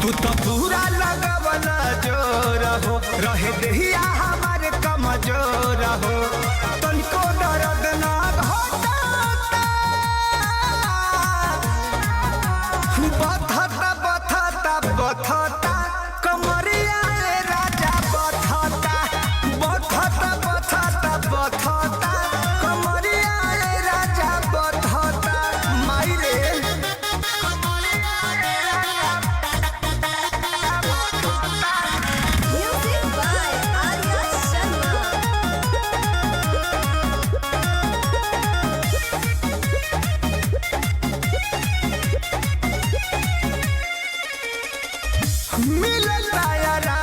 तू तो पूरा लगवला जोर हो रहे देहिया हमारे कमजोर हो तनिको दर्द ना घटाता बथता बथता बथता कमरिया ए राजा बथता बथता बथता बथता कमरिया ए राजा बथता माई रे Music by Arya Sharma. मिलता यारा